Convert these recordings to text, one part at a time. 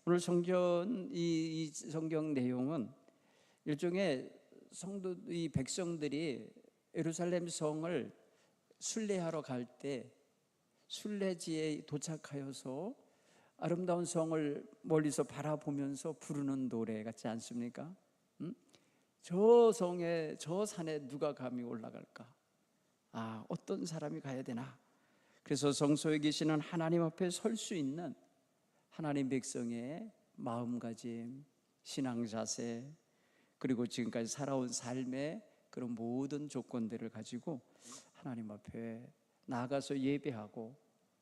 오늘 이 성경 내용은 일종의 이 백성들이 예루살렘 성을 순례하러 갈 때 순례지에 도착하여서 아름다운 성을 멀리서 바라보면서 부르는 노래 같지 않습니까? 저 성에, 저 산에 누가 감히 올라갈까? 어떤 사람이 가야 되나? 그래서 성소에 계시는 하나님 앞에 설 수 있는 하나님 백성의 마음가짐, 신앙 자세, 그리고 지금까지 살아온 삶의 그런 모든 조건들을 가지고 하나님 앞에 나아가서 예배하고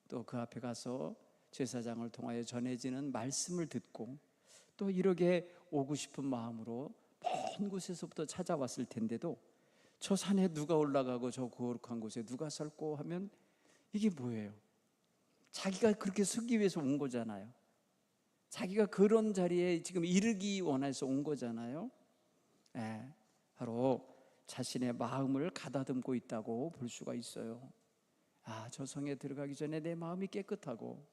또 그 앞에 가서 제사장을 통하여 전해지는 말씀을 듣고 또 이렇게 오고 싶은 마음으로 먼 곳에서부터 찾아왔을 텐데도 저 산에 누가 올라가고 저 거룩한 곳에 누가 살고 하면 이게 뭐예요? 자기가 그렇게 서기 위해서 온 거잖아요. 자기가 그런 자리에 지금 이르기 원해서 온 거잖아요. 바로 자신의 마음을 가다듬고 있다고 볼 수가 있어요. 저 성에 들어가기 전에 내 마음이 깨끗하고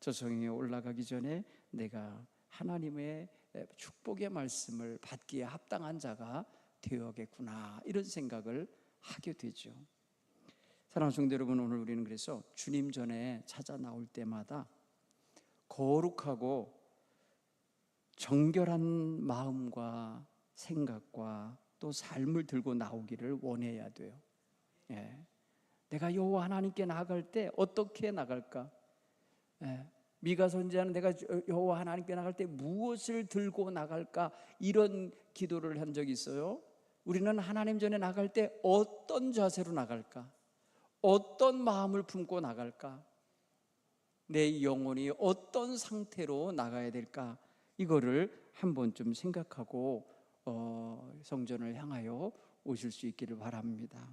저 성에 올라가기 전에 내가 하나님의 축복의 말씀을 받기에 합당한 자가 되어야겠구나, 이런 생각을 하게 되죠. 사랑하는 성도 여러분, 오늘 우리는 그래서 주님 전에 찾아 나올 때마다 거룩하고 정결한 마음과 생각과 또 삶을 들고 나오기를 원해야 돼요. 내가 여호와 하나님께 나아갈 때 어떻게 나갈까? 미가 선지자는 내가 여호와 하나님께 나갈 때 무엇을 들고 나갈까? 이런 기도를 한 적이 있어요. 우리는 하나님 전에 나갈 때 어떤 자세로 나갈까? 어떤 마음을 품고 나갈까? 내 영혼이 어떤 상태로 나가야 될까? 이거를 한번 좀 생각하고 성전을 향하여 오실 수 있기를 바랍니다.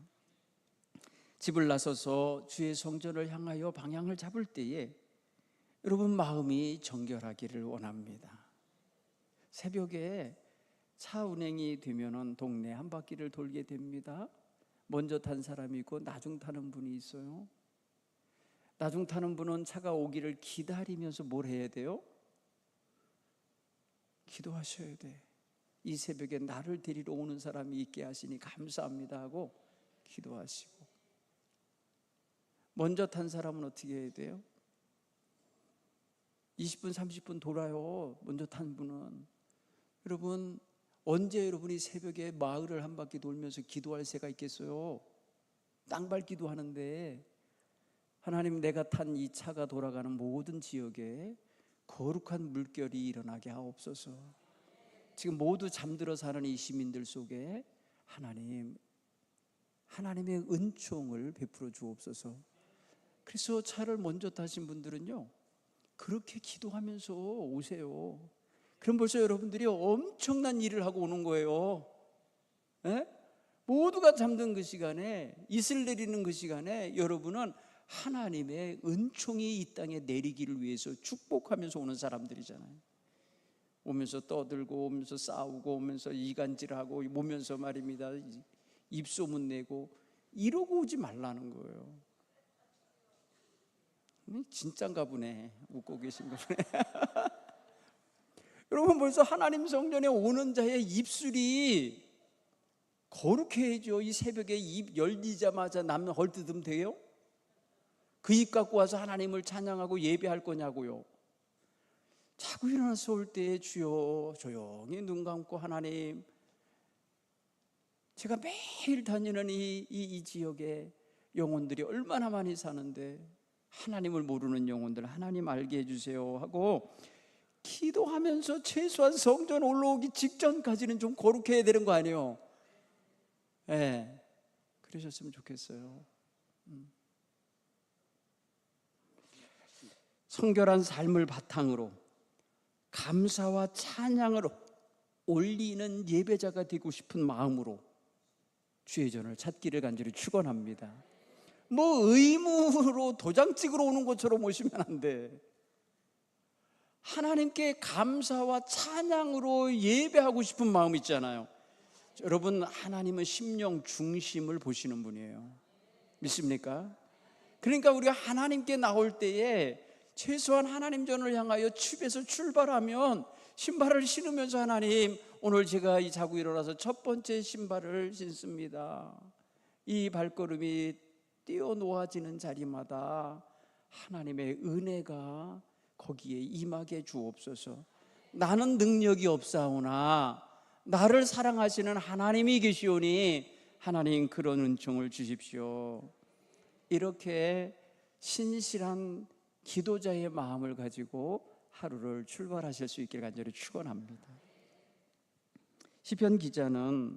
집을 나서서 주의 성전을 향하여 방향을 잡을 때에 여러분 마음이 정결하기를 원합니다. 새벽에 차 운행이 되면은 동네 한 바퀴를 돌게 됩니다. 먼저 탄 사람이 있고 나중 타는 분이 있어요. 나중 타는 분은 차가 오기를 기다리면서 뭘 해야 돼요? 기도하셔야 돼. 이 새벽에 나를 데리러 오는 사람이 있게 하시니 감사합니다 하고 기도하시고, 먼저 탄 사람은 어떻게 해야 돼요? 20분 30분 돌아요. 먼저 탄 분은. 여러분, 언제 여러분이 새벽에 마을을 한 바퀴 돌면서 기도할 새가 있겠어요? 땅밟기도 하는데, 하나님, 내가 탄 이 차가 돌아가는 모든 지역에 거룩한 물결이 일어나게 하옵소서. 지금 모두 잠들어 사는 이 시민들 속에 하나님의 은총을 베풀어 주옵소서. 그래서 차를 먼저 타신 분들은요, 그렇게 기도하면서 오세요. 그럼 벌써 여러분들이 엄청난 일을 하고 오는 거예요. 모두가 잠든 그 시간에, 이슬 내리는 그 시간에 여러분은 하나님의 은총이 이 땅에 내리기를 위해서 축복하면서 오는 사람들이잖아요. 오면서 떠들고 오면서 싸우고 오면서 이간질하고 오면서 말입니다, 입소문 내고 이러고 오지 말라는 거예요. 진짠가 보네, 웃고 계신 거 보네. 여러분, 벌써 하나님 성전에 오는 자의 입술이 거룩해야죠. 이 새벽에 입 열리자마자 남 헐뜯으면 돼요? 그 입 갖고 와서 하나님을 찬양하고 예배할 거냐고요. 자고 일어나서 올 때 주여, 조용히 눈 감고, 하나님, 제가 매일 다니는 이 지역에 영혼들이 얼마나 많이 사는데 하나님을 모르는 영혼들 하나님 알게 해주세요 하고 기도하면서 최소한 성전 올라오기 직전까지는 좀 거룩해야 되는 거 아니에요? 그러셨으면 좋겠어요. 성결한 삶을 바탕으로 감사와 찬양으로 올리는 예배자가 되고 싶은 마음으로 주의 전을 찾기를 간절히 축원합니다. 뭐 의무로 도장 찍으러 오는 것처럼 오시면 안 돼. 하나님께 감사와 찬양으로 예배하고 싶은 마음 있잖아요. 여러분, 하나님은 심령 중심을 보시는 분이에요. 믿습니까? 그러니까 우리가 하나님께 나올 때에 최소한 하나님 전을 향하여 집에서 출발하면 신발을 신으면서 하나님, 오늘 제가 이 자고 일어나서 첫 번째 신발을 신습니다. 이 발걸음이 뛰어놓아지는 자리마다 하나님의 은혜가 거기에 임하게 주옵소서. 나는 능력이 없사오나 나를 사랑하시는 하나님이 계시오니 하나님 그런 은총을 주십시오. 이렇게 신실한 기도자의 마음을 가지고 하루를 출발하실 수 있기를 간절히 축원합니다. 시편 기자는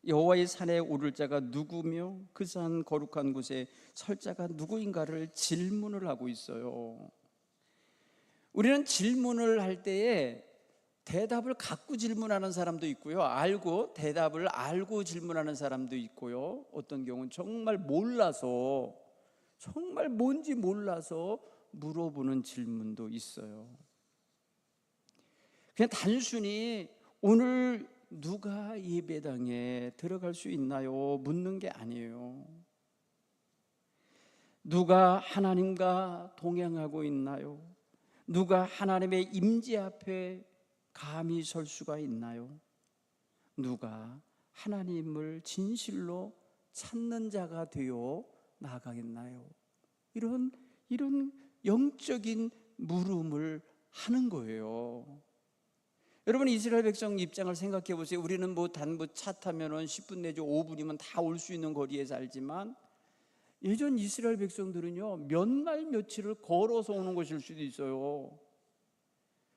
여호와의 산에 오를 자가 누구며 그 산 거룩한 곳에 설 자가 누구인가를 질문을 하고 있어요. 우리는 질문을 할 때에 대답을 갖고 질문하는 사람도 있고요, 알고 대답을 알고 질문하는 사람도 있고요, 어떤 경우는 정말 몰라서, 정말 뭔지 몰라서 물어보는 질문도 있어요. 그냥 단순히 오늘 누가 예배당에 들어갈 수 있나요? 묻는 게 아니에요. 누가 하나님과 동행하고 있나요? 누가 하나님의 임재 앞에 감히 설 수가 있나요? 누가 하나님을 진실로 찾는 자가 되어 나아가겠나요? 이런 영적인 물음을 하는 거예요. 여러분, 이스라엘 백성 입장을 생각해 보세요. 우리는 차 타면은 10분 내지 5분이면 다 올 수 있는 거리에 살지만 예전 이스라엘 백성들은요, 몇 날 며칠을 걸어서 오는 것일 수도 있어요.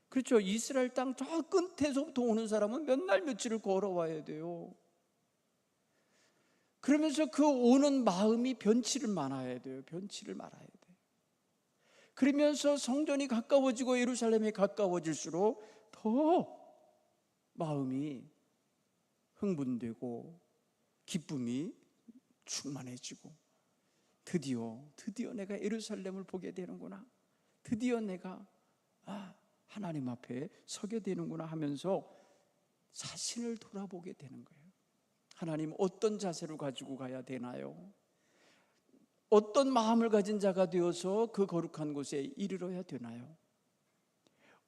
그렇죠. 이스라엘 땅 저 끝에서부터 오는 사람은 몇 날 며칠을 걸어와야 돼요. 그러면서 그 오는 마음이 변치를 말아야 돼요. 변치를 말아야 돼요. 그러면서 성전이 가까워지고 예루살렘이 가까워질수록 더 마음이 흥분되고 기쁨이 충만해지고, 드디어 내가 예루살렘을 보게 되는구나, 드디어 내가 하나님 앞에 서게 되는구나 하면서 자신을 돌아보게 되는 거예요. 하나님, 어떤 자세를 가지고 가야 되나요? 어떤 마음을 가진 자가 되어서 그 거룩한 곳에 이르러야 되나요?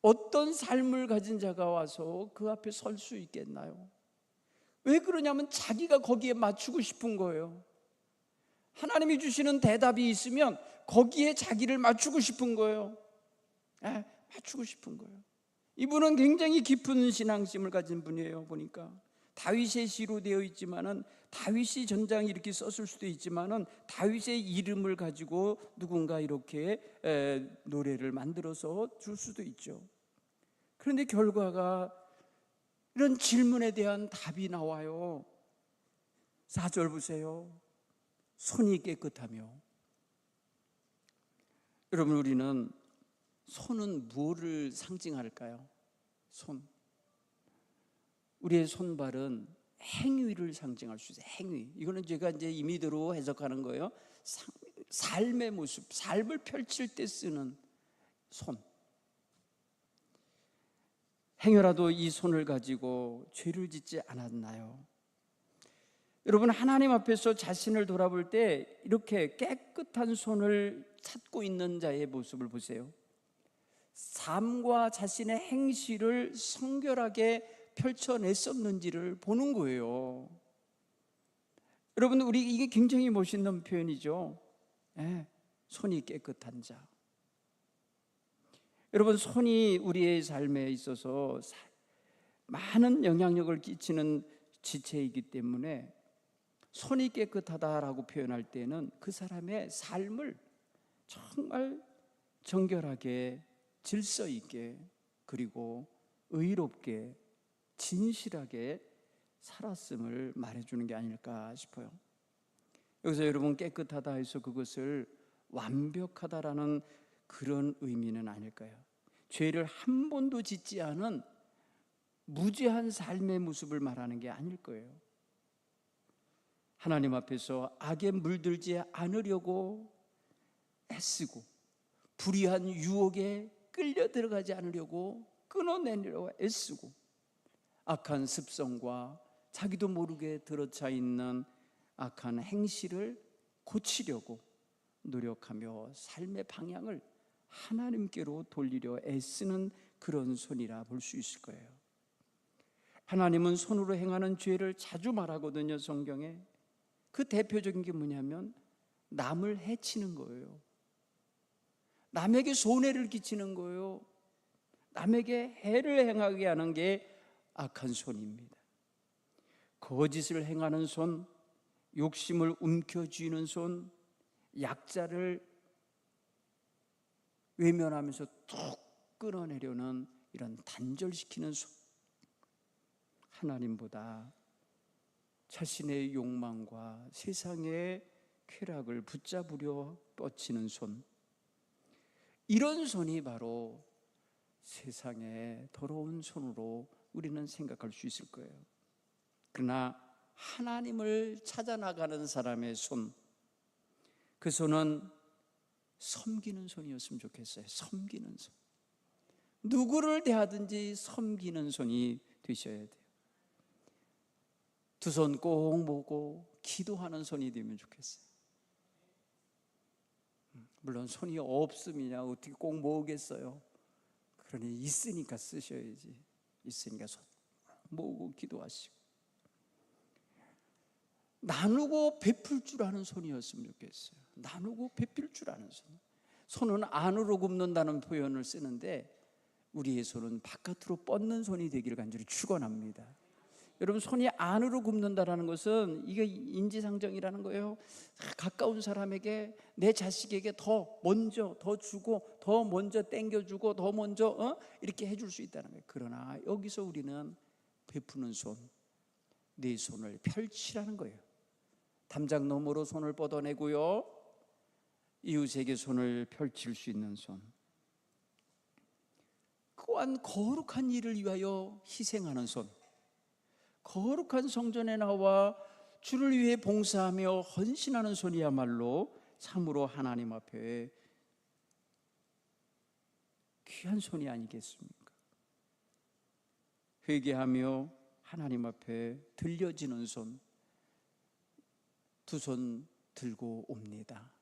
어떤 삶을 가진 자가 와서 그 앞에 설 수 있겠나요? 왜 그러냐면 자기가 거기에 맞추고 싶은 거예요. 하나님이 주시는 대답이 있으면 거기에 자기를 맞추고 싶은 거예요. 맞추고 싶은 거예요. 이분은 굉장히 깊은 신앙심을 가진 분이에요. 보니까 다윗의 시로 되어 있지만은, 다윗이 전장에 이렇게 썼을 수도 있지만은 다윗의 이름을 가지고 누군가 이렇게 노래를 만들어서 줄 수도 있죠. 그런데 결과가 이런 질문에 대한 답이 나와요. 4절 보세요. 손이 깨끗하며. 여러분, 우리는 손은 무엇을 상징할까요? 손. 우리의 손발은 행위를 상징할 수 있어요. 행위. 이거는 제가 이제 임의대로 해석하는 거예요. 삶의 모습, 삶을 펼칠 때 쓰는 손. 행여라도 이 손을 가지고 죄를 짓지 않았나요? 여러분, 하나님 앞에서 자신을 돌아볼 때 이렇게 깨끗한 손을 찾고 있는 자의 모습을 보세요. 삶과 자신의 행실을 성결하게 펼쳐냈었는지를 보는 거예요. 여러분, 우리 이게 굉장히 멋있는 표현이죠. 손이 깨끗한 자. 여러분, 손이 우리의 삶에 있어서 많은 영향력을 끼치는 지체이기 때문에 손이 깨끗하다라고 표현할 때는 그 사람의 삶을 정말 정결하게, 질서 있게, 그리고 의롭게, 진실하게 살았음을 말해주는 게 아닐까 싶어요. 여기서 여러분, 깨끗하다 해서 그것을 완벽하다라는 그런 의미는 아닐까요? 죄를 한 번도 짓지 않은 무죄한 삶의 모습을 말하는 게 아닐 거예요. 하나님 앞에서 악에 물들지 않으려고 애쓰고, 불의한 유혹에 끌려 들어가지 않으려고 끊어내려고 애쓰고, 악한 습성과 자기도 모르게 들어차 있는 악한 행실을 고치려고 노력하며 삶의 방향을 하나님께로 돌리려 애쓰는 그런 손이라 볼 수 있을 거예요. 하나님은 손으로 행하는 죄를 자주 말하거든요, 성경에. 그 대표적인 게 뭐냐면 남을 해치는 거예요. 남에게 손해를 끼치는 거예요. 남에게 해를 행하게 하는 게 악한 손입니다. 거짓을 행하는 손, 욕심을 움켜쥐는 손, 약자를 외면하면서 툭 끊어내려는 이런 단절시키는 손, 하나님보다 자신의 욕망과 세상의 쾌락을 붙잡으려 뻗치는 손, 이런 손이 바로 세상의 더러운 손으로 우리는 생각할 수 있을 거예요. 그러나 하나님을 찾아 나가는 사람의 손, 그 손은 섬기는 손이었으면 좋겠어요. 섬기는 손. 누구를 대하든지 섬기는 손이 되셔야 돼요. 두 손 꼭 모으고 기도하는 손이 되면 좋겠어요. 물론 손이 없으면 어떻게 꼭 모으겠어요. 그러니 있으니까 쓰셔야지. 있으니까 손 모으고 기도하시고 나누고 베풀 줄 아는 손이었으면 좋겠어요. 나누고 베풀 줄 아는 손. 손은 안으로 굽는다는 표현을 쓰는데 우리의 손은 바깥으로 뻗는 손이 되기를 간절히 축원합니다. 여러분, 손이 안으로 굽는다는 것은 이게 인지상정이라는 거예요. 가까운 사람에게, 내 자식에게 더 먼저 더 주고, 더 먼저 땡겨주고, 더 먼저 이렇게 해줄 수 있다는 거예요. 그러나 여기서 우리는 베푸는 손, 내 손을 펼치라는 거예요. 담장 너머로 손을 뻗어내고요, 이웃에게 손을 펼칠 수 있는 손, 또한 거룩한 일을 위하여 희생하는 손, 거룩한 성전에 나와 주를 위해 봉사하며 헌신하는 손이야말로 참으로 하나님 앞에 귀한 손이 아니겠습니까? 회개하며 하나님 앞에 들려지는 손, 두 손 들고 옵니다.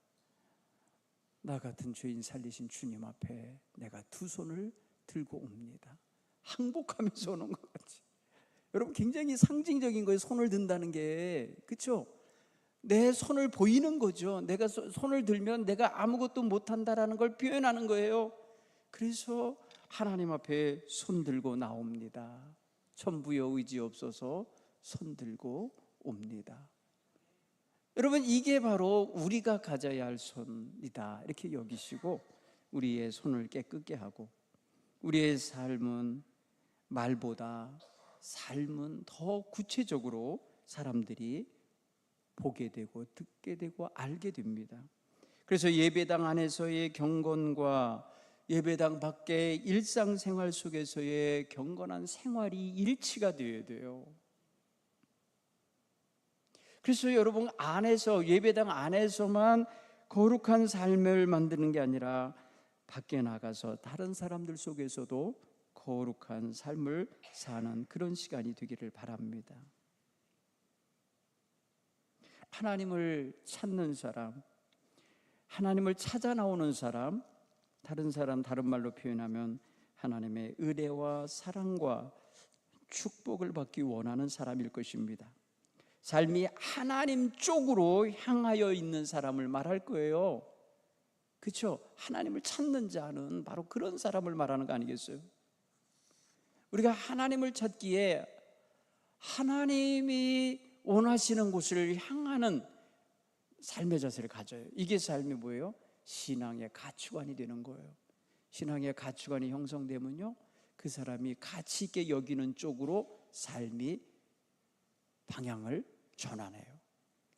나 같은 죄인 살리신 주님 앞에 내가 두 손을 들고 옵니다. 항복하면서 오는 것 같이. 여러분, 굉장히 상징적인 거예요. 손을 든다는 게. 그렇죠? 내 손을 보이는 거죠. 내가 손을 들면 내가 아무것도 못한다라는 걸 표현하는 거예요. 그래서 하나님 앞에 손 들고 나옵니다. 천부여 의지 없어서 손 들고 옵니다. 여러분, 이게 바로 우리가 가져야 할 손이다, 이렇게 여기시고 우리의 손을 깨끗게 하고, 우리의 삶은 말보다 삶은 더 구체적으로 사람들이 보게 되고 듣게 되고 알게 됩니다. 그래서 예배당 안에서의 경건과 예배당 밖의 일상생활 속에서의 경건한 생활이 일치가 되어야 돼요. 그래서 여러분, 안에서, 예배당 안에서만 거룩한 삶을 만드는 게 아니라 밖에 나가서 다른 사람들 속에서도 거룩한 삶을 사는 그런 시간이 되기를 바랍니다. 하나님을 찾는 사람, 하나님을 찾아 나오는 사람, 다른 말로 표현하면 하나님의 은혜와 사랑과 축복을 받기 원하는 사람일 것입니다. 삶이 하나님 쪽으로 향하여 있는 사람을 말할 거예요. 그렇죠? 하나님을 찾는 자는 바로 그런 사람을 말하는 거 아니겠어요? 우리가 하나님을 찾기에 하나님이 원하시는 곳을 향하는 삶의 자세를 가져요. 이게 삶이 뭐예요? 신앙의 가치관이 되는 거예요. 신앙의 가치관이 형성되면요, 그 사람이 가치 있게 여기는 쪽으로 삶이 방향을 전환해요.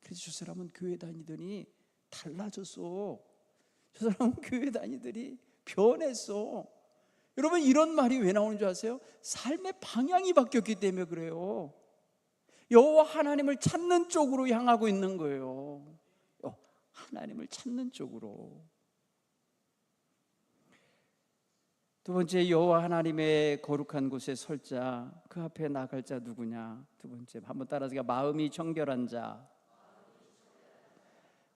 그래서 저 사람은 교회 다니더니 달라졌어. 저 사람은 교회 다니더니 변했어. 여러분, 이런 말이 왜 나오는 줄 아세요? 삶의 방향이 바뀌었기 때문에 그래요. 여호와 하나님을 찾는 쪽으로 향하고 있는 거예요. 하나님을 찾는 쪽으로. 두 번째, 여호와 하나님의 거룩한 곳에 설 자, 그 앞에 나갈 자 누구냐? 두 번째, 한번 따라서, 마음이 정결한 자,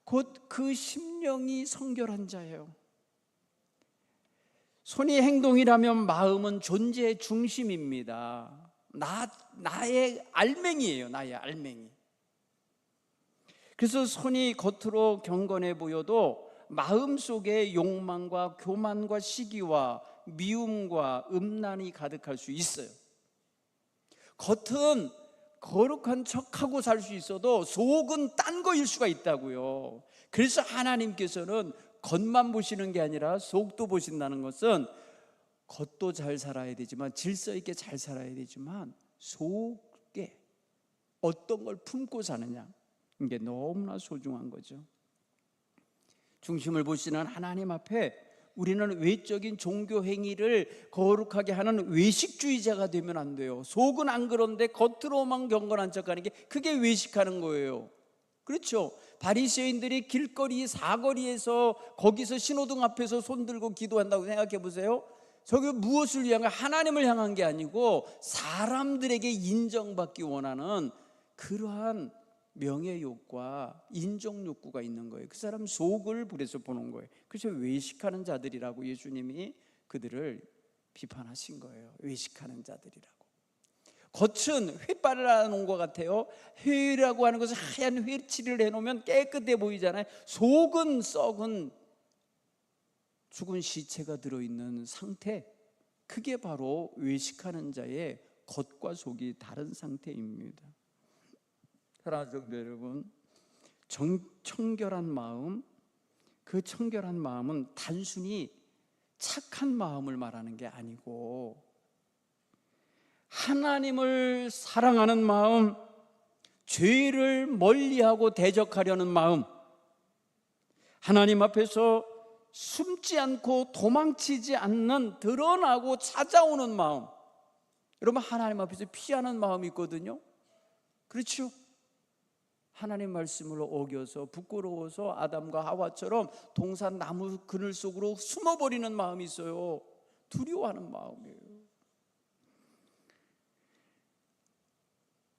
곧 그 심령이 성결한 자예요. 손이 행동이라면 마음은 존재의 중심입니다. 나의 알맹이에요. 나의 알맹이. 그래서 손이 겉으로 경건해 보여도 마음속에 욕망과 교만과 시기와 미움과 음란이 가득할 수 있어요. 겉은 거룩한 척하고 살 수 있어도 속은 딴 거일 수가 있다고요. 그래서 하나님께서는 겉만 보시는 게 아니라 속도 보신다는 것은 겉도 잘 살아야 되지만, 질서 있게 잘 살아야 되지만, 속에 어떤 걸 품고 사느냐, 이게 너무나 소중한 거죠. 중심을 보시는 하나님 앞에 우리는 외적인 종교 행위를 거룩하게 하는 외식주의자가 되면 안 돼요. 속은 안 그런데 겉으로만 경건한 척하는 게, 그게 외식하는 거예요. 그렇죠? 바리새인들이 길거리 사거리에서, 거기서 신호등 앞에서 손 들고 기도한다고 생각해 보세요. 저게 무엇을 위한 거야? 하나님을 향한 게 아니고 사람들에게 인정받기 원하는 그러한 명예욕과 인정욕구가 있는 거예요. 그 사람 속을 그래서 보는 거예요. 그래서 외식하는 자들이라고 예수님이 그들을 비판하신 거예요. 외식하는 자들이라고. 겉은 횃발을 하는 것 같아요. 회라고 하는 것은 하얀 회칠을 해놓으면 깨끗해 보이잖아요. 속은 썩은 죽은 시체가 들어있는 상태, 그게 바로 외식하는 자의 겉과 속이 다른 상태입니다. 사랑하는 성도 여러분, 청결한 마음, 그 청결한 마음은 단순히 착한 마음을 말하는 게 아니고 하나님을 사랑하는 마음, 죄를 멀리하고 대적하려는 마음, 하나님 앞에서 숨지 않고 도망치지 않는, 드러나고 찾아오는 마음. 여러분, 하나님 앞에서 피하는 마음이 있거든요. 그렇죠? 하나님 말씀을 어겨서 부끄러워서 아담과 하와처럼 동산 나무 그늘 속으로 숨어버리는 마음이 있어요. 두려워하는 마음이에요.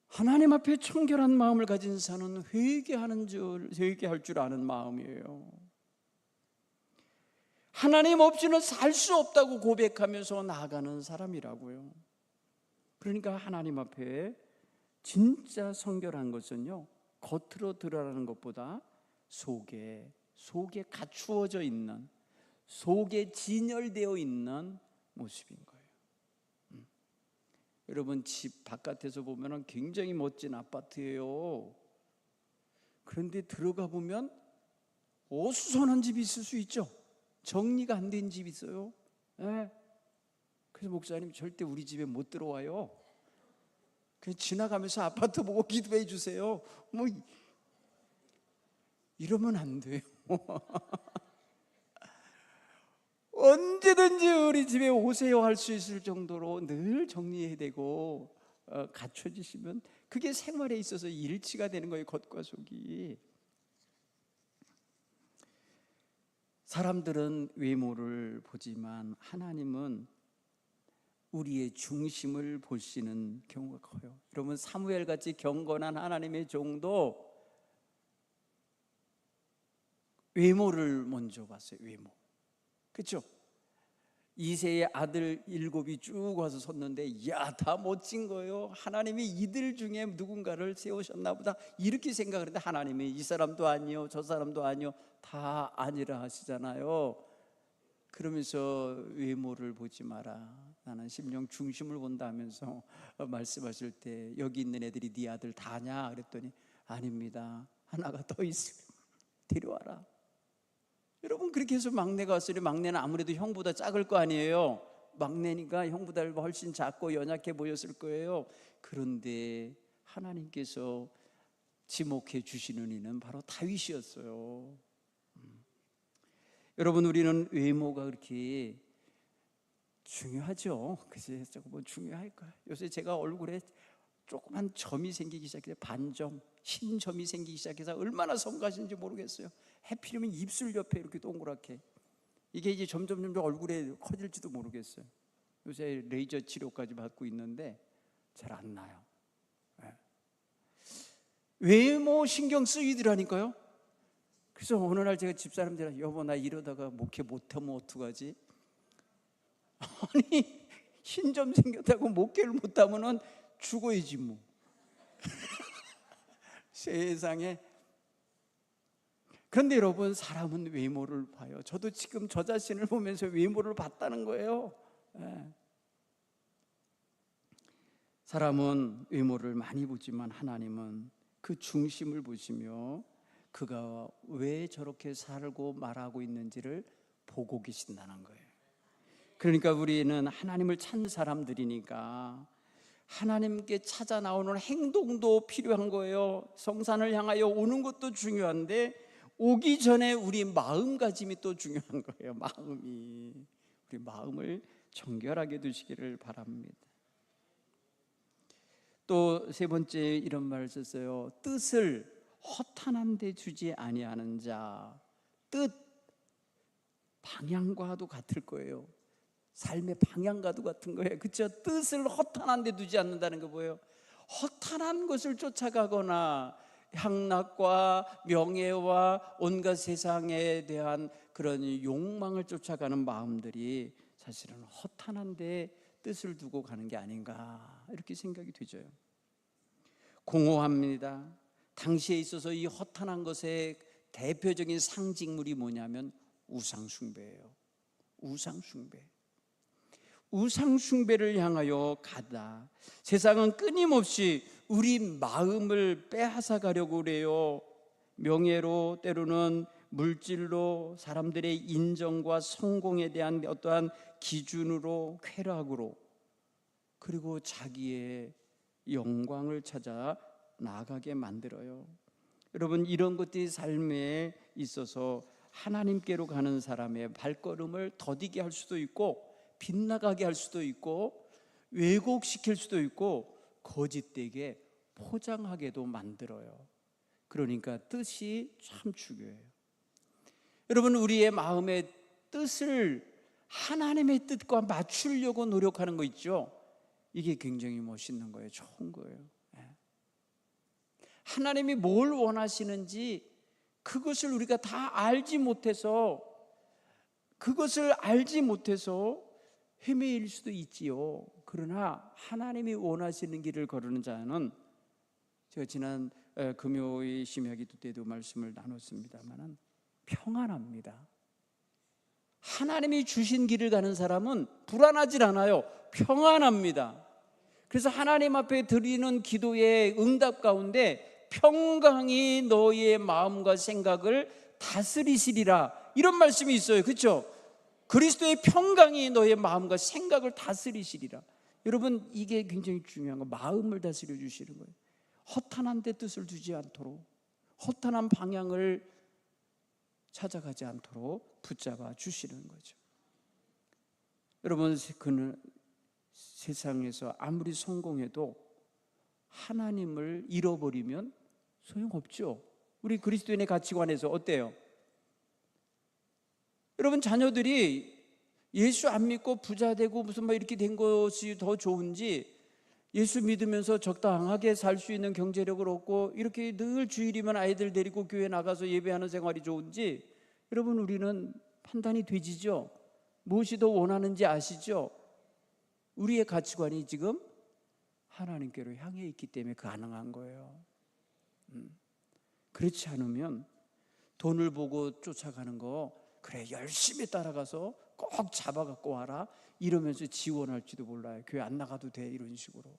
하나님 앞에 청결한 마음을 가진 자는 회개할 줄 아는 마음이에요. 하나님 없이는 살 수 없다고 고백하면서 나아가는 사람이라고요. 그러니까 하나님 앞에 진짜 성결한 것은요, 겉으로 드러나는 것보다 속에 갖추어져 있는, 속에 진열되어 있는 모습인 거예요. 여러분, 집 바깥에서 보면 굉장히 멋진 아파트예요. 그런데 들어가 보면 어수선한 집이 있을 수 있죠. 정리가 안 된 집이 있어요. 네. 그래서 목사님, 절대 우리 집에 못 들어와요. 그냥 지나가면서 아파트 보고 기도해 주세요. 뭐 이러면 안 돼요. 언제든지 우리 집에 오세요 할 수 있을 정도로 늘 정리해야 되고 갖춰지시면 그게 생활에 있어서 일치가 되는 거예요. 겉과 속이. 사람들은 외모를 보지만 하나님은 우리의 중심을 보시는 경우가 커요. 여러분, 사무엘같이 경건한 하나님의 종도 외모를 먼저 봤어요. 외모. 그렇죠? 이새의 아들 7이 쭉 와서 섰는데, 이야, 다 멋진 거예요. 하나님이 이들 중에 누군가를 세우셨나 보다, 이렇게 생각을 했는데 하나님이 이 사람도 아니요, 저 사람도 아니요, 다 아니라 하시잖아요. 그러면서 외모를 보지 마라, 나는 심령 중심을 본다 하면서 말씀하실 때, 여기 있는 애들이 네 아들 다냐? 그랬더니 아닙니다, 하나가 더 있으면 데려와라. 여러분, 그렇게 해서 막내가 왔으니 막내는 아무래도 형보다 작을 거 아니에요. 막내니까 형보다 훨씬 작고 연약해 보였을 거예요. 그런데 하나님께서 지목해 주시는 이는 바로 다윗이었어요. 여러분, 우리는 외모가 그렇게 중요하죠. 그래서 조금 중요할까요? 요새 제가 얼굴에 조그만 점이 생기기 시작해서, 반점, 흰 점이 생기기 시작해서 얼마나 성가신지 모르겠어요. 해필이면 입술 옆에 이렇게 동그랗게, 이게 이제 점점 얼굴에 커질지도 모르겠어요. 요새 레이저 치료까지 받고 있는데 잘 안 나요. 네. 외모 신경 쓰이더라니까요. 그래서 어느 날 제가 집사람들한테, 여보, 나 이러다가 목회 못하면 어떡하지? 아니, 흰점 생겼다고 목회를 못하면은 죽어야지 뭐. 세상에. 그런데 여러분, 사람은 외모를 봐요. 저도 지금 저 자신을 보면서 외모를 봤다는 거예요. 예. 사람은 외모를 많이 보지만 하나님은 그 중심을 보시며 그가 왜 저렇게 살고 말하고 있는지를 보고 계신다는 거예요. 그러니까 우리는 하나님을 찾는 사람들이니까 하나님께 찾아 나오는 행동도 필요한 거예요. 성산을 향하여 오는 것도 중요한데 오기 전에 우리 마음가짐이 또 중요한 거예요. 우리 마음을 정결하게 두시기를 바랍니다. 또 세 번째 이런 말을 썼어요. 뜻을 허탄한 데 주지 아니하는 자. 뜻, 방향과도 같을 거예요. 삶의 방향과도 같은 거예요. 그렇죠? 뜻을 허탄한 데 두지 않는다는 거 뭐예요? 허탄한 것을 쫓아가거나 향락과 명예와 온갖 세상에 대한 그런 욕망을 쫓아가는 마음들이 사실은 허탄한 데 뜻을 두고 가는 게 아닌가, 이렇게 생각이 되죠. 공허합니다. 당시에 있어서 이 허탄한 것의 대표적인 상징물이 뭐냐면 우상숭배예요. 우상숭배를 향하여 가다. 세상은 끊임없이 우리 마음을 빼앗아 가려고 그래요. 명예로, 때로는 물질로, 사람들의 인정과 성공에 대한 어떠한 기준으로, 쾌락으로, 그리고 자기의 영광을 찾아 나아가게 만들어요. 여러분, 이런 것들이 삶에 있어서 하나님께로 가는 사람의 발걸음을 더디게 할 수도 있고, 빗나가게 할 수도 있고, 왜곡시킬 수도 있고, 거짓되게 포장하게도 만들어요. 그러니까 뜻이 참 중요해요. 여러분, 우리의 마음의 뜻을 하나님의 뜻과 맞추려고 노력하는 거 있죠? 이게 굉장히 멋있는 거예요. 좋은 거예요. 하나님이 뭘 원하시는지 그것을 우리가 다 알지 못해서 헤매일 수도 있지요. 그러나 하나님이 원하시는 길을 걸으는 자는, 제가 지난 금요일 심야기도 때도 말씀을 나눴습니다만, 평안합니다. 하나님이 주신 길을 가는 사람은 불안하질 않아요. 평안합니다. 그래서 하나님 앞에 드리는 기도의 응답 가운데 평강이 너희의 마음과 생각을 다스리시리라, 이런 말씀이 있어요. 그렇죠? 그리스도의 평강이 너의 마음과 생각을 다스리시리라. 여러분, 이게 굉장히 중요한 거. 마음을 다스려 주시는 거예요. 허탄한 데 뜻을 두지 않도록, 허탄한 방향을 찾아가지 않도록 붙잡아 주시는 거죠. 여러분, 그는 세상에서 아무리 성공해도 하나님을 잃어버리면 소용없죠. 우리 그리스도인의 가치관에서 어때요? 여러분, 자녀들이 예수 안 믿고 부자 되고 무슨 이렇게 된 것이 더 좋은지, 예수 믿으면서 적당하게 살 수 있는 경제력을 얻고 이렇게 늘 주일이면 아이들 데리고 교회 나가서 예배하는 생활이 좋은지, 여러분, 우리는 판단이 되지죠. 무엇이 더 원하는지 아시죠? 우리의 가치관이 지금 하나님께로 향해 있기 때문에 가능한 거예요. 그렇지 않으면 돈을 보고 쫓아가는 거, 그래 열심히 따라가서 꼭 잡아갖고 와라 이러면서 지원할지도 몰라요. 교회 안 나가도 돼, 이런 식으로.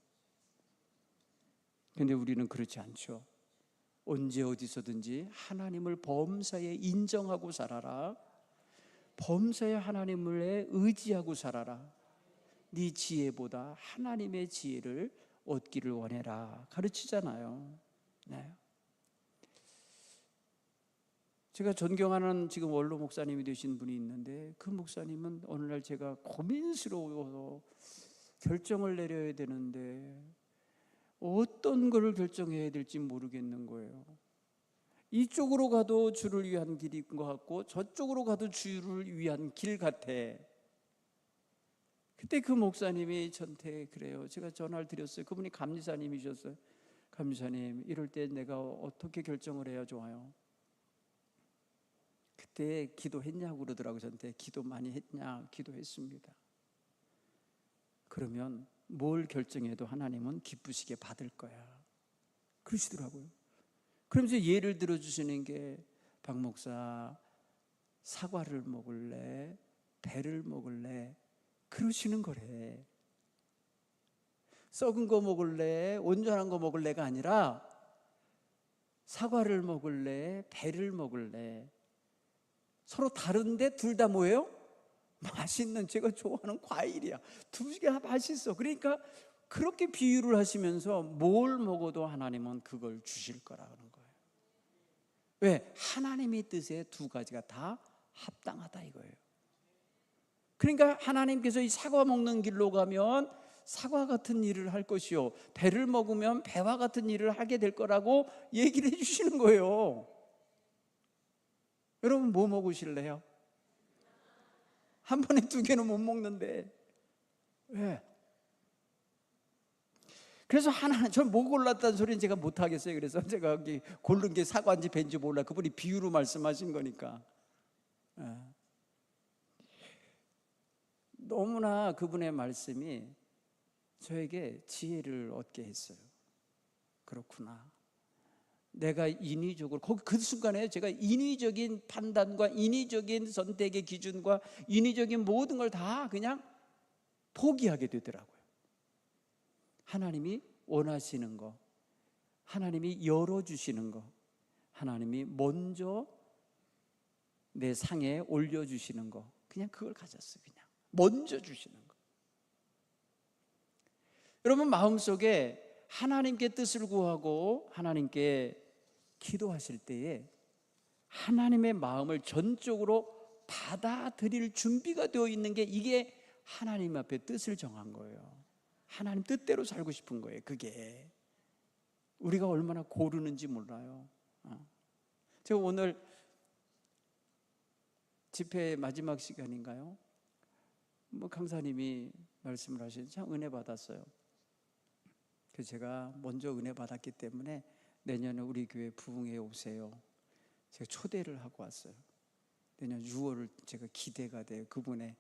근데 우리는 그렇지 않죠. 언제 어디서든지 하나님을 범사에 인정하고 살아라. 범사에 하나님을 의지하고 살아라. 네 지혜보다 하나님의 지혜를 얻기를 원해라, 가르치잖아요. 네. 제가 존경하는 지금 원로 목사님이 되신 분이 있는데, 그 목사님은 어느 날 제가 고민스러워서 결정을 내려야 되는데 어떤 걸 결정해야 될지 모르겠는 거예요. 이쪽으로 가도 주를 위한 길인 것 같고 저쪽으로 가도 주를 위한 길 같아. 그때 그 목사님이 저한테 그래요. 제가 전화를 드렸어요. 그분이 감리사님이셨어요. 감리사님, 이럴 때 내가 어떻게 결정을 해야 좋아요? 그때 기도했냐고 그러더라고요. 저한테 기도 많이 했냐? 기도했습니다. 그러면 뭘 결정해도 하나님은 기쁘시게 받을 거야, 그러시더라고요. 그러면서 예를 들어 주시는 게, 박 목사 사과를 먹을래, 배를 먹을래, 그러시는 거래. 썩은 거 먹을래, 온전한 거 먹을래가 아니라 사과를 먹을래, 배를 먹을래. 서로 다른데 둘 다 뭐예요? 맛있는, 제가 좋아하는 과일이야. 두 개가 맛있어. 그러니까 그렇게 비유를 하시면서 뭘 먹어도 하나님은 그걸 주실 거라는 거예요. 왜? 하나님의 뜻에 두 가지가 다 합당하다 이거예요. 그러니까 하나님께서 이 사과 먹는 길로 가면 사과 같은 일을 할 것이요, 배를 먹으면 배와 같은 일을 하게 될 거라고 얘기를 해주시는 거예요. 여러분 뭐 먹으실래요? 한 번에 두 개는 못 먹는데. 왜? 그래서 전 뭐 골랐다는 소리는 제가 못 하겠어요. 그래서 제가 여기 고른 게 사과인지 배인지 몰라. 그분이 비유로 말씀하신 거니까. 너무나 그분의 말씀이 저에게 지혜를 얻게 했어요. 그렇구나, 내가 인위적으로, 그 순간에 제가 인위적인 판단과 인위적인 선택의 기준과 인위적인 모든 걸 다 그냥 포기하게 되더라고요. 하나님이 원하시는 거, 하나님이 열어주시는 거, 하나님이 먼저 내 상에 올려주시는 거, 그냥 그걸 가졌어요. 그냥 먼저 주시는 거. 여러분 마음속에 하나님께 뜻을 구하고 하나님께 기도하실 때에 하나님의 마음을 전적으로 받아들일 준비가 되어 있는 게, 이게 하나님 앞에 뜻을 정한 거예요. 하나님 뜻대로 살고 싶은 거예요. 그게 우리가 얼마나 고르는지 몰라요. 제가 오늘 집회 마지막 시간인가요? 강사님이 말씀을 하시는데 참 은혜 받았어요. 그래서 제가 먼저 은혜 받았기 때문에 내년에 우리 교회 부흥회 오세요, 제가 초대를 하고 왔어요. 내년 6월을 제가 기대가 돼요. 그분의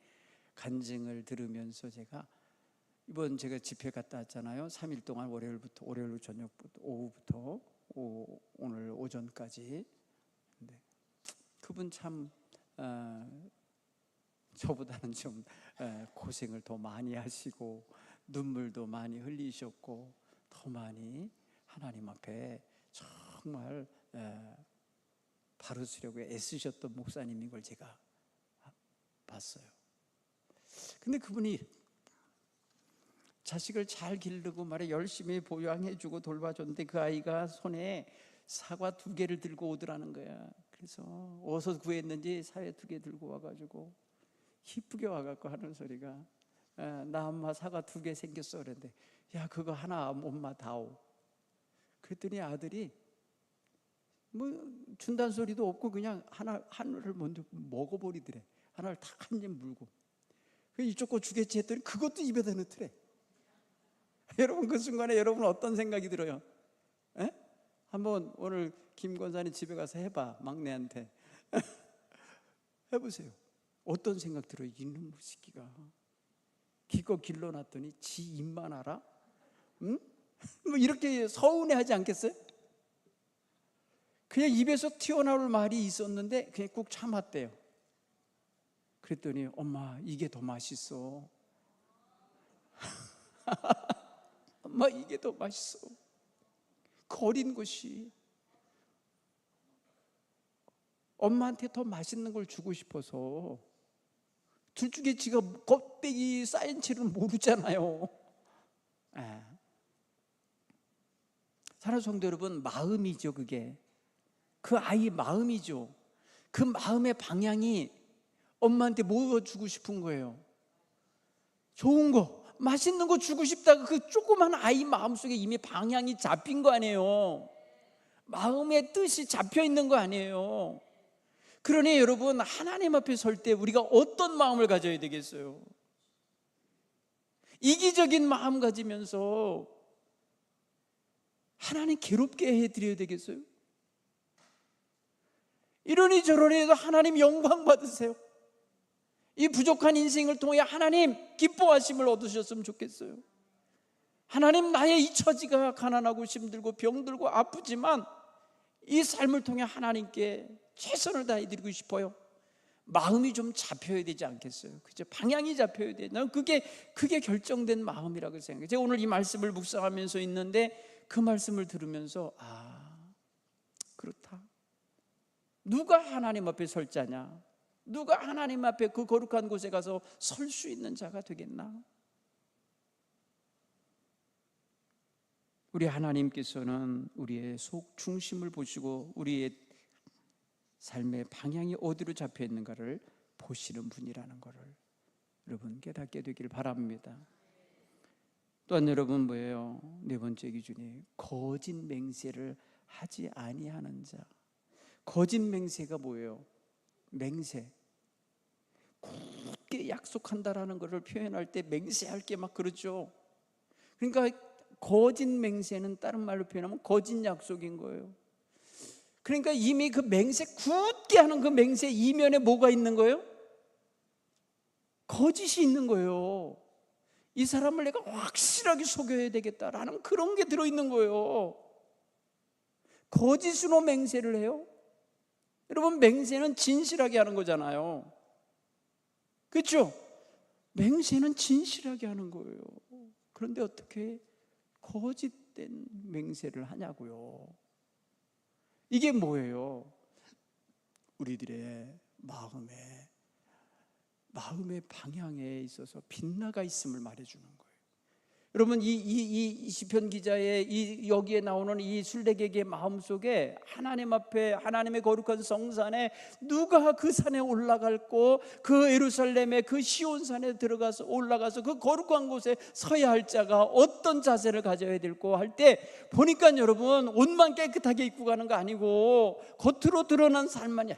간증을 들으면서 제가 이번 제가 집회 갔다 왔잖아요. 3일 동안 월요일 저녁부터 오후부터 오늘 오전까지. 근데 그분 참 저보다는 좀 고생을 더 많이 하시고 눈물도 많이 흘리셨고 더 많이 하나님 앞에 정말 바르시려고 애쓰셨던 목사님인 걸 제가 봤어요. 근데 그분이 자식을 잘 기르고 말해 열심히 보양해주고 돌봐줬는데 그 아이가 손에 사과 2개를 들고 오더라는 거야. 그래서 어디서 구했는지 사과 2개 들고 와가지고 이쁘게 와갖고 하는 소리가, 나 엄마 사과 2개 생겼어. 그랬는데 야 그거 하나 엄마 다오. 그랬더니 아들이 준다는 소리도 없고 그냥 하나를 먼저 먹어버리더래. 하나를 탁 한 입 물고, 이쪽 거 주겠지 했더니 그것도 입에다 넣더래. 여러분 그 순간에 여러분 어떤 생각이 들어요? 한번 오늘 김 권사님 집에 가서 해봐. 막내한테 해보세요. 어떤 생각 들어요? 이놈의 새끼가 기껏 길러놨더니 지 입만 알아? 응? 이렇게 서운해하지 않겠어요? 그냥 입에서 튀어나올 말이 있었는데 그냥 꾹 참았대요. 그랬더니 엄마 이게 더 맛있어. 엄마 이게 더 맛있어. 그 어린 것이 엄마한테 더 맛있는 걸 주고 싶어서. 둘 중에 지가 껍데기 쌓인 채는 모르잖아요. 사랑하는 성도 여러분, 마음이죠. 그게 그 아이 마음이죠. 그 마음의 방향이 엄마한테 뭐 주고 싶은 거예요? 좋은 거, 맛있는 거 주고 싶다가 그 조그만 아이 마음속에 이미 방향이 잡힌 거 아니에요. 마음의 뜻이 잡혀 있는 거 아니에요. 그러니 여러분 하나님 앞에 설 때 우리가 어떤 마음을 가져야 되겠어요? 이기적인 마음 가지면서 하나님 괴롭게 해드려야 되겠어요? 이러니 저러니 해도 하나님 영광 받으세요. 이 부족한 인생을 통해 하나님 기뻐하심을 얻으셨으면 좋겠어요. 하나님, 나의 이 처지가 가난하고 힘들고 병들고 아프지만 이 삶을 통해 하나님께 최선을 다해 드리고 싶어요. 마음이 좀 잡혀야 되지 않겠어요? 그죠? 방향이 잡혀야 돼요. 난 그게 결정된 마음이라고 생각해요. 제가 오늘 이 말씀을 묵상하면서 있는데 그 말씀을 들으면서 그렇다. 누가 하나님 앞에 설 자냐? 누가 하나님 앞에 그 거룩한 곳에 가서 설 수 있는 자가 되겠나? 우리 하나님께서는 우리의 속 중심을 보시고 우리의 삶의 방향이 어디로 잡혀 있는가를 보시는 분이라는 것을 여러분 깨닫게 되길 바랍니다. 또한 여러분 뭐예요? 네 번째 기준이 거짓 맹세를 하지 아니하는 자. 거짓 맹세가 뭐예요? 맹세, 굳게 약속한다라는 것을 표현할 때 맹세할 게 막 그러죠. 그러니까 거짓 맹세는 다른 말로 표현하면 거짓 약속인 거예요. 그러니까 이미 그 맹세, 굳게 하는 그 맹세 이면에 뭐가 있는 거예요? 거짓이 있는 거예요. 이 사람을 내가 확실하게 속여야 되겠다라는 그런 게 들어있는 거예요. 거짓으로 맹세를 해요. 여러분, 맹세는 진실하게 하는 거잖아요. 그렇죠? 맹세는 진실하게 하는 거예요. 그런데 어떻게 거짓된 맹세를 하냐고요. 이게 뭐예요? 우리들의 마음의 방향에 있어서 빗나가 있음을 말해주는 거예요. 여러분, 이 시편 기자의 여기에 나오는 이 술래객의 마음 속에 하나님 앞에, 하나님의 거룩한 성산에 누가 그 산에 올라갈고 그 예루살렘의 그 시온산에 들어가서 올라가서 그 거룩한 곳에 서야 할 자가 어떤 자세를 가져야 될고 할 때 보니까 여러분, 옷만 깨끗하게 입고 가는 거 아니고 겉으로 드러난 삶만이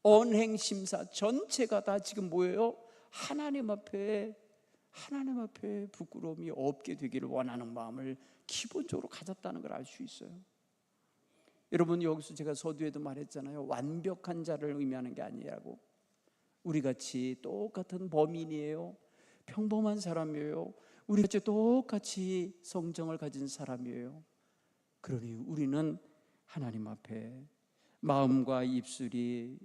언행심사 전체가 다 지금 뭐예요? 하나님 앞에 부끄러움이 없게 되기를 원하는 마음을 기본적으로 가졌다는 걸 알 수 있어요. 여러분, 여기서 제가 서두에도 말했잖아요. 완벽한 자를 의미하는 게 아니라고. 우리같이 똑같은 범인이에요. 평범한 사람이에요. 우리같이 똑같이 성정을 가진 사람이에요. 그러니 우리는 하나님 앞에 마음과 입술이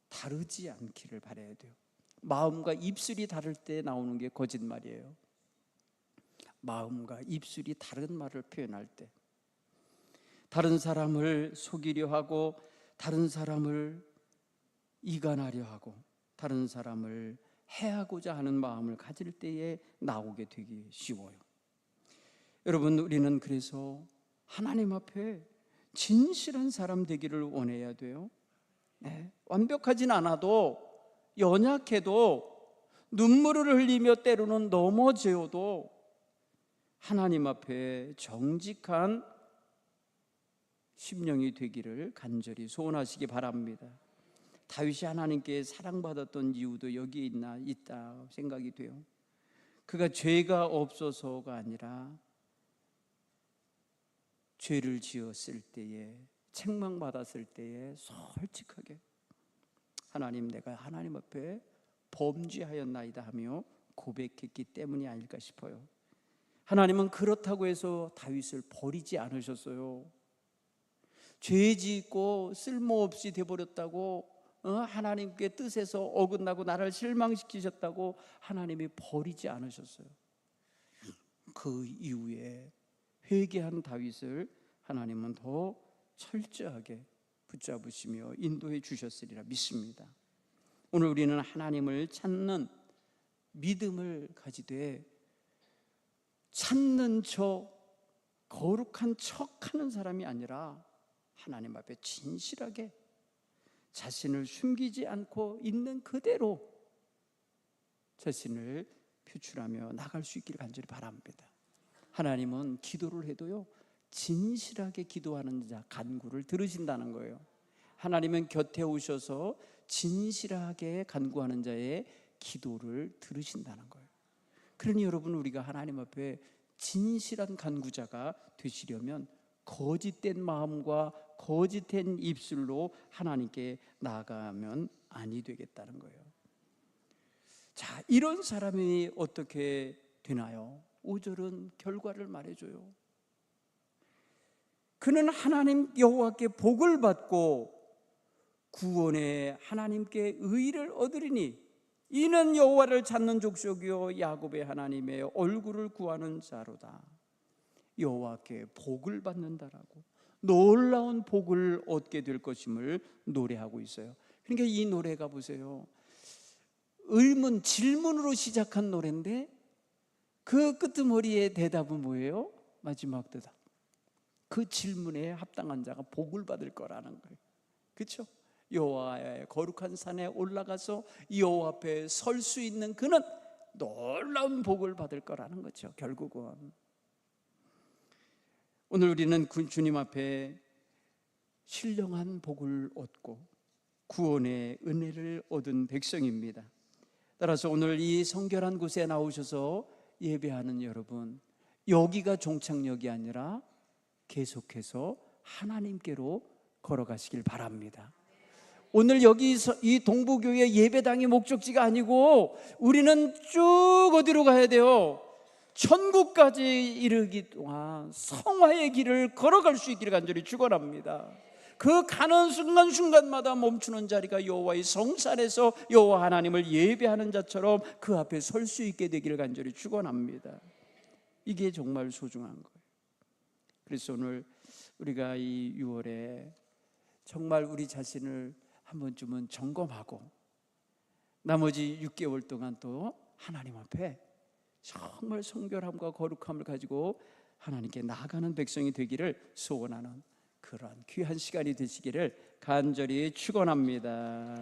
다르지 않기를 바라야 돼요. 마음과 입술이 다를 때 나오는 게 거짓말이에요. 마음과 입술이 다른 말을 표현할 때, 다른 사람을 속이려 하고 다른 사람을 이간하려 하고 다른 사람을 해하고자 하는 마음을 가질 때에 나오게 되기 쉬워요. 여러분, 우리는 그래서 하나님 앞에 진실한 사람 되기를 원해야 돼요. 완벽하진 않아도, 연약해도, 눈물을 흘리며 때로는 넘어져도 하나님 앞에 정직한 심령이 되기를 간절히 소원하시기 바랍니다. 다윗이 하나님께 사랑받았던 이유도 여기에 있다 생각이 돼요. 그가 죄가 없어서가 아니라 죄를 지었을 때에, 책망받았을 때에 솔직하게 하나님, 내가 하나님 앞에 범죄하였나이다 하며 고백했기 때문이 아닐까 싶어요. 하나님은 그렇다고 해서 다윗을 버리지 않으셨어요. 죄 짓고 쓸모없이 되어버렸다고, 하나님께 뜻에서 어긋나고 나를 실망시키셨다고 하나님이 버리지 않으셨어요. 그 이후에 회개한 다윗을 하나님은 더 철저하게 붙잡으시며 인도해 주셨으리라 믿습니다. 오늘 우리는 하나님을 찾는 믿음을 가지되, 찾는 척, 거룩한 척하는 사람이 아니라 하나님 앞에 진실하게 자신을 숨기지 않고 있는 그대로 자신을 표출하며 나갈 수 있기를 간절히 바랍니다. 하나님은 기도를 해도요, 진실하게 기도하는 자 간구를 들으신다는 거예요. 하나님은 곁에 오셔서 진실하게 간구하는 자의 기도를 들으신다는 거예요. 그러니 여러분, 우리가 하나님 앞에 진실한 간구자가 되시려면 거짓된 마음과 거짓된 입술로 하나님께 나아가면 아니 되겠다는 거예요. 자, 이런 사람이 어떻게 되나요? 5절은 결과를 말해줘요. 그는 하나님 여호와께 복을 받고 구원의 하나님께 의를 얻으리니 이는 여호와를 찾는 족속이요 야곱의 하나님의 얼굴을 구하는 자로다. 여호와께 복을 받는다라고, 놀라운 복을 얻게 될 것임을 노래하고 있어요. 그러니까 이 노래가 보세요, 의문, 질문으로 시작한 노래인데 그 끄트머리의 대답은 뭐예요? 마지막 대답, 그 질문에 합당한 자가 복을 받을 거라는 거예요. 그렇죠? 여호와의 거룩한 산에 올라가서 여호와 앞에 설 수 있는 그는 놀라운 복을 받을 거라는 거죠. 결국은 오늘 우리는 주님 앞에 신령한 복을 얻고 구원의 은혜를 얻은 백성입니다. 따라서 오늘 이 성결한 곳에 나오셔서 예배하는 여러분, 여기가 종착역이 아니라 계속해서 하나님께로 걸어가시길 바랍니다. 오늘 여기서 이 동부교회 예배당이 목적지가 아니고 우리는 쭉 어디로 가야 돼요? 천국까지 이르기 동안 성화의 길을 걸어갈 수 있기를 간절히 축원합니다. 그 가는 순간순간마다 멈추는 자리가 여호와의 성산에서 여호와 하나님을 예배하는 자처럼 그 앞에 설 수 있게 되기를 간절히 축원합니다. 이게 정말 소중한 거예요. 그래서 오늘 우리가 이 6월에 정말 우리 자신을 한 번쯤은 점검하고 나머지 6개월 동안 또 하나님 앞에 정말 성결함과 거룩함을 가지고 하나님께 나아가는 백성이 되기를 소원하는 그런 귀한 시간이 되시기를 간절히 축원합니다.